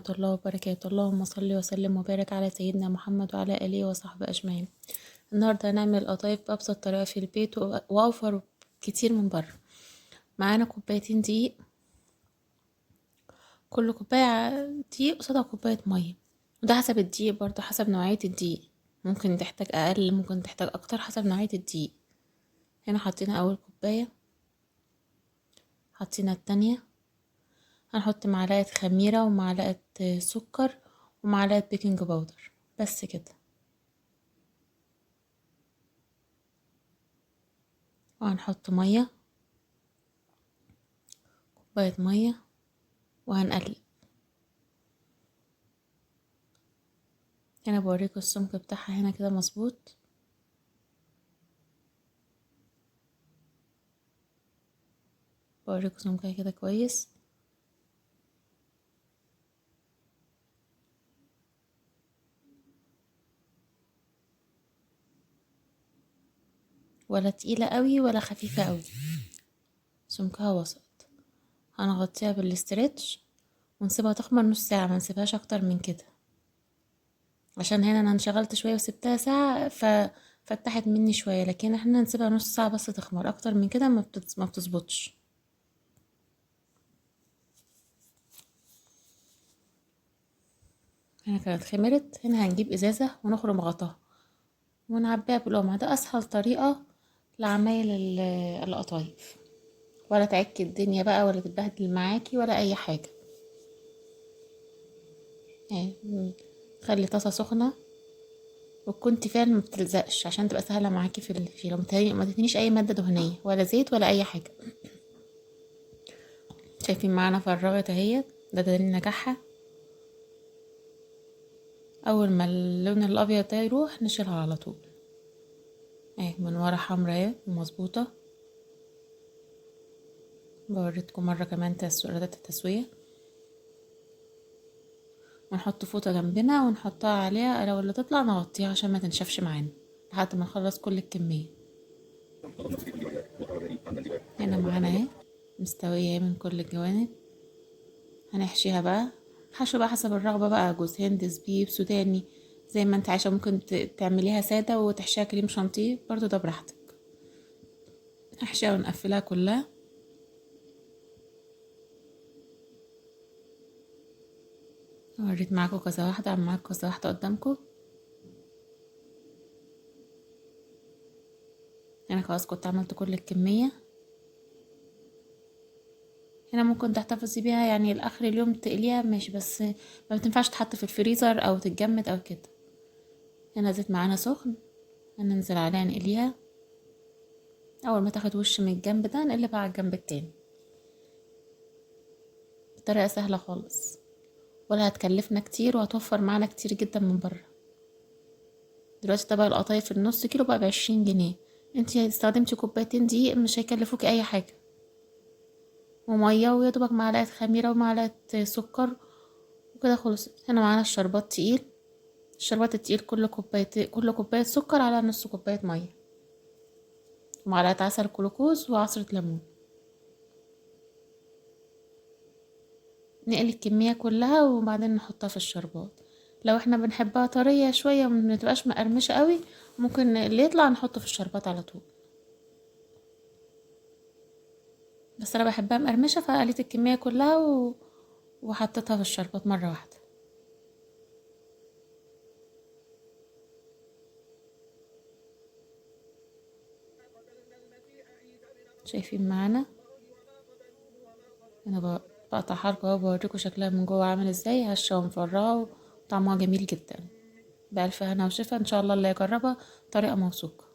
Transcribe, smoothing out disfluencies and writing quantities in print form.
ورحمة الله وبركاته. اللهم صل وسلم وبارك على سيدنا محمد وعلى آله وصحبه أجمعين. النهاردة هنعمل قطايف بأبسط طريقة في البيت وأوفر كتير من بره. معانا كوبايتين دقيق، كل كوباية دقيق قصادها كوباية مية، وده حسب الدقيق برضه، حسب نوعية الدقيق، ممكن تحتاج أقل ممكن تحتاج أكتر حسب نوعية الدقيق. هنا حطينا أول كوباية، حطينا التانية، هنحط معلقة خميرة ومعلقة سكر ومعلقة بيكنج باودر، بس كده. وهنحط مية، كوباية مية، وهنقلب. هنا بوريكم السمك بتاعها هنا كده مظبوط. بوريكم سمكها كده كويس. ولا تقيلة قوي ولا خفيفة قوي، سمكها وسط. هنغطيها بالاسترتش ونسيبها تخمر نص ساعة، ما نسيبهاش اكتر من كده، عشان هنا انا انشغلت شوية وسبتها ساعة فتحت مني شوية، لكن احنا نسيبها نص ساعة بس تخمر، اكتر من كده ما بتظبطش. هنا كانت خمرت. هنا هنجيب ازازة ونخرم غطاها ونعبيها بالقمع، ده اسهل طريقة لعمايل القطايف، ولا تعك الدنيا بقى ولا تتبهدل معاكي ولا اي حاجة. اهي خلي طاسة سخنة وتكون تيفال ما بتلزقش، عشان تبقى سهلة معاكي في الشيل. ما تدهنيش اي مادة دهنية ولا زيت ولا اي حاجة. شايفين معانا فرغت اهي، ده دليل نجاحها. اول ما اللون الابيض ده يروح نشيلها على طول. اهي من ورا حمرا اهي ومظبوطة. بوريتكم مرة كمان رادة التسوية. ونحط فوطة جنبنا ونحطها عليها، لو اللي تطلع نغطيها عشان ما تنشفش معانا لحد ما نخلص كل الكمية. هنا معانا اهي مستوية من كل الجوانب. هنحشيها بقى حشو بقى حسب الرغبة بقى، جوز هند، زبيب، سوداني، زي ما انت عايشة. ممكن تعمليها سادة وتحشيها كريم شانتيه برضو، ده براحتك. نحشيها ونقفلها كلها. وريت معاكم كذا واحدة، عم معاكم كذا واحدة قدامكم. انا خلاص كنت عملت كل الكمية. هنا ممكن تحتفظي بيها يعني لاخر اليوم تقليها ماشي، بس ما بتنفعش تحط في الفريزر او تتجمد او كده. هنا زيت معانا سخن، هننزل عليها نقليها. اول ما تاخد وش من الجنب ده نقلبها على الجنب التاني، بطريقة سهلة خالص، ولا هتكلفنا كتير وهتوفر معانا كتير جدا من بره. دلوقتي طبق القطايف النص كيلو بقى ب20 جنيه، انتي استخدمتي كوبايتين دقيق مش هيكلفوكي اي حاجة، ومية ويدوبك معلقة خميرة ومعلقة سكر وكده خلصت. هنا معانا الشربات تقيل. الشربات التقيل كل كوباية سكر على نص كوباية مية، ومعلقة عسل كلوكوز وعصرة ليمون. نقلي الكمية كلها وبعدين نحطها في الشربات. لو احنا بنحبها طرية شوية ومتبقاش مقرمشة قوي، ممكن اللي يطلع نحطه في الشربات على طول، بس انا بحبها مقرمشة فقليت الكمية كلها وحطيتها في الشربات مرة واحدة. شايفين معانا انا بقطعها لكم اهو، بوريكم شكلها من جوه عامل ازاي، هشة ومفرغة وطعمها جميل جدا. بألف هنا وشفا، ان شاء الله اللي يجربها طريقة موثوقة.